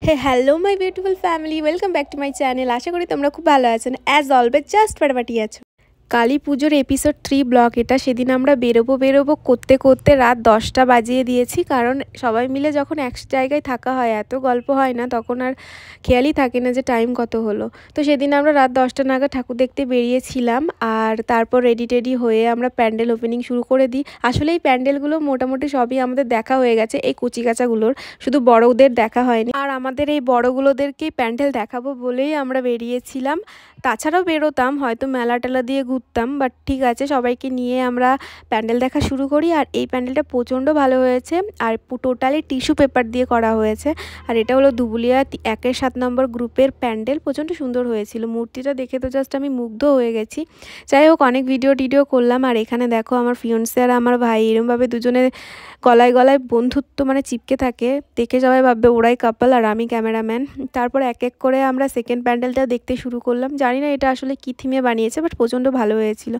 Hello my beautiful family welcome back to my channel. आशा करी तुम्हारा खूब भालो आछो। एज अलवेज जस्ट फाटाफाटी आछो। काली पुजोर एपिसोड 3 ब्लग एटा सेदिन आमरा बेरोबो करते करते रात 10टा बाजिए दिएछि। कारण सबाई मिले जखन एक जायगाय थाका हय एत गल्प हय ना तखन आर खेयालई थाके ना जे टाइम कत हलो। तो सेदिन आमरा रात 10टा नागाद ठाकुर देखते बेरिएछिलाम और तारपर रेडी टेडी हये आमरा प्यान्डेल ओपेनिंग शुरू करे दिई। आसले এই প্যান্ডেলগুলো মোটামুটি সবই আমাদের দেখা হয়ে গেছে। এই কুচিকাচাগুলোর শুধু বড়দের দেখা হয়নি। আর আমাদের এই বড়গুলোদেরকেই প্যান্ডেল দেখাবো বলেই আমরা বেরিয়েছিলাম। তাছাড়াও বেরোতাম হয়তো মেলা টেলা দিয়ে ঘুরতাম, বাট ঠিক আছে সবাইকে নিয়ে আমরা প্যান্ডেল দেখা শুরু করি। আর এই প্যান্ডেলটা প্রচণ্ড ভালো হয়েছে আর টোটালি টিস্যু পেপার দিয়ে করা হয়েছে। আর এটা হলো দুবুলিয়া 1-এর 7 নম্বর গ্রুপের প্যান্ডেল। প্রচণ্ড সুন্দর হয়েছিল, মূর্তিটা দেখে তো জাস্ট আমি মুগ্ধ হয়ে গেছি। যাই হোক অনেক ভিডিও করলাম। আর এখানে দেখো আমার ফিয়ন্সে আর আমার ভাই এরমভাবে দুজনে গলায় গলায় বন্ধুত্ব মানে চিপকে থাকে। দেখে সবাই ভাববে ওরাই কাপল আর আমি ক্যামেরাম্যান। তারপর এক এক করে আমরা সেকেন্ড প্যান্ডেলটা দেখতে শুরু করলাম। জানি না এটা আসলে কী থিমে বানিয়েছে, বাট প্রচণ্ড ভালো হয়েছিল।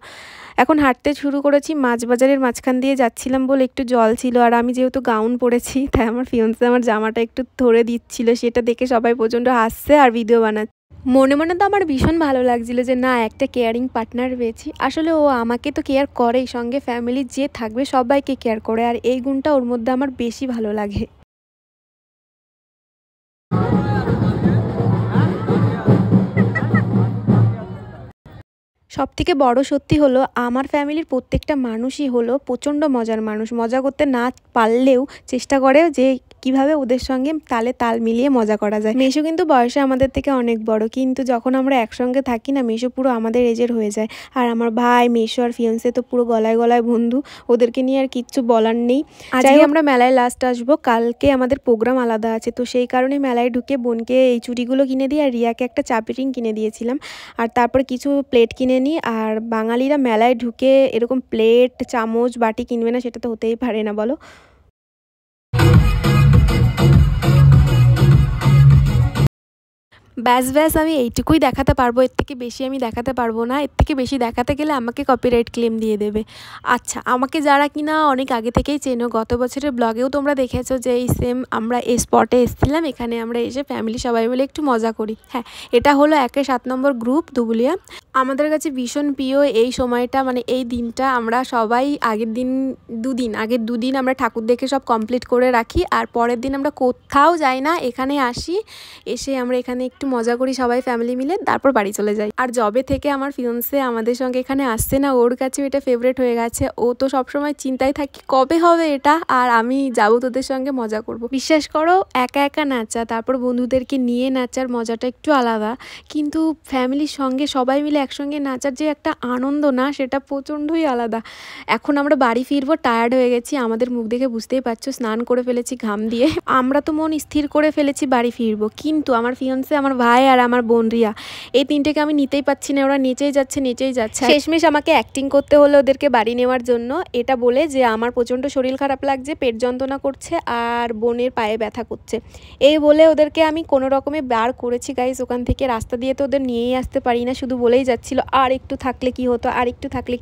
এখন হাঁটতে শুরু করেছি, মাছ বাজারের মাঝখান দিয়ে যাচ্ছিলাম বলে একটু জল ছিল। আর আমি যেহেতু গাউন পরেছি তাই আমার ফিয়ন্সে আমার জামাটা একটু ধরে দিচ্ছিল, সেটা দেখে সবাই প্রচণ্ড হাসছে আর ভিডিও বানাচ্ছে। মনে মনে তো আমার ভীষণ ভালো লাগছিল যে না একটা কেয়ারিং পার্টনার পেয়েছি। আসলে ও আমাকে তো কেয়ার করেই, সঙ্গে ফ্যামিলি যে থাকবে সবাইকে কেয়ার করে, আর এই গুণটা ওর মধ্যে আমার বেশি ভালো লাগে। সবথেকে বড় সত্যি হলো আমার ফ্যামিলির প্রত্যেকটা মানুষই হলো প্রচণ্ড মজার মানুষ। মজা করতে না পারলেও চেষ্টা করে যে কিভাবে ওদের সঙ্গে তালে তাল মিলিয়ে মজা করা যায়। মেশো কিন্তু বয়সে আমাদের থেকে অনেক বড়, কিন্তু যখন আমরা একসঙ্গে থাকি না মেশো পুরো আমাদের এজের হয়ে যায়। আর আমার ভাই মেশো আর ফিয়ন্সে তো পুরো গলায় গলায় বন্ধু, ওদেরকে নিয়ে আর কিচ্ছু বলার নেই। আজকে আমরা মেলায় লাস্ট আসবো, কালকে আমাদের প্রোগ্রাম আলাদা আছে। তো সেই কারণে মেলায় ঢুকে বোনকে এই চুড়িগুলো কিনে দিই আর রিয়াকে একটা চাপি রিং কিনে দিয়েছিলাম। আর তারপর কিছু প্লেট কিনে নিই। আর বাঙালিরা মেলায় ঢুকে এরকম প্লেট চামচ বাটি কিনবে না, সেটা তো হতেই পারে না বলো। ব্যাস আমি এইটুকুই দেখাতে পারবো, এর থেকে বেশি আমি দেখাতে পারবো না। এর থেকে বেশি দেখাতে গেলে আমাকে কপিরাইট ক্লেম দিয়ে দেবে। আচ্ছা, আমাকে যারা কিনা অনেক আগে থেকেই চেনো, গত বছরের ব্লগেও তোমরা দেখেছো যে এই সেম আমরা এই স্পটে এসেছিলাম। এখানে আমরা এসে ফ্যামিলি সবাই মিলে একটু মজা করি। হ্যাঁ, এটা হলো 1-এর 7 নম্বর গ্রুপ দুবুলিয়া। আমাদের কাছে ভীষণ প্রিয় এই সময়টা, মানে এই দিনটা। আমরা সবাই আগের দুদিন আমরা ঠাকুর দেখে সব কমপ্লিট করে রাখি। আর পরের দিন আমরা কোথাও যাই না, এখানে আসি, এসে আমরা এখানে একটু মজা করি সবাই ফ্যামিলি মিলে, তারপর বাড়ি চলে যাই। আর যবে থেকে আমার ফিয়ন্সে আমাদের সঙ্গে এখানে আসছে না, ওর কাছে এটা ফেভারিট হয়ে গেছে। ও তো সবসময় চিন্তায় থাকি কবে হবে এটা, আর আমি যাবো তোদের সঙ্গে মজা করব। বিশ্বাস করো একা একা নাচা তারপর বন্ধুদেরকে নিয়ে নাচার মজাটা একটু আলাদা, কিন্তু ফ্যামিলির সঙ্গে সবাই মিলে একসঙ্গে নাচার যে একটা আনন্দ না, সেটা প্রচণ্ডই আলাদা। এখন আমরা বাড়ি ফিরবো, টায়ার্ড হয়ে গেছি, আমাদের মুখ দেখে বুঝতেই পারছো স্নান করে ফেলেছি ঘাম দিয়ে। আমরা তো মন স্থির করে ফেলেছি বাড়ি ফিরবো, কিন্তু আমার ফিয়ন্সে আমার ভাই আর আমার বোন রিয়া এই তিনটেকে আমি নিতেই পাচ্ছি না। ওরা নেচেই যাচ্ছে। শেষমেশ আমাকে অ্যাক্টিং করতে হলো ওদেরকে বাড়ি নেওয়ার জন্য, এটা বলে যে আমার প্রচণ্ড শরীর খারাপ লাগছে, পেট যন্ত্রণা করছে আর বোনের পায়ে ব্যথা করছে। এই বলে ওদেরকে আমি কোনো রকমে বার করেছি গাইস ওখান থেকে। রাস্তা দিয়ে তো ওদের নিয়েই আসতে পারি না, শুধু বলেই যাচ্ছিল আর একটু থাকলে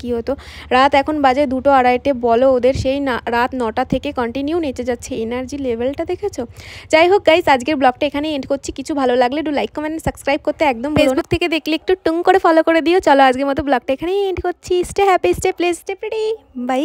কি হতো। রাত এখন বাজে 2-2:30। বলো ওদের সেই রাত 9টা থেকে কন্টিনিউ নেচে যাচ্ছে। এনার্জি লেভেলটা দেখেছো? যাই হোক গাইস, আজকের ব্লগটা এখানেই এন্ড করছি। কিছু ভালো লাগলে একটু লাইক কমেন্ট সাবস্ক্রাইব করতে একদম, ফেসবুক থেকে দেখলে একটু টুং করে ফলো করে দিও। চলো আজকের মতো ব্লগটা এখানেই এন্ড করছি। Stay happy, stay blessed, stay pretty, by.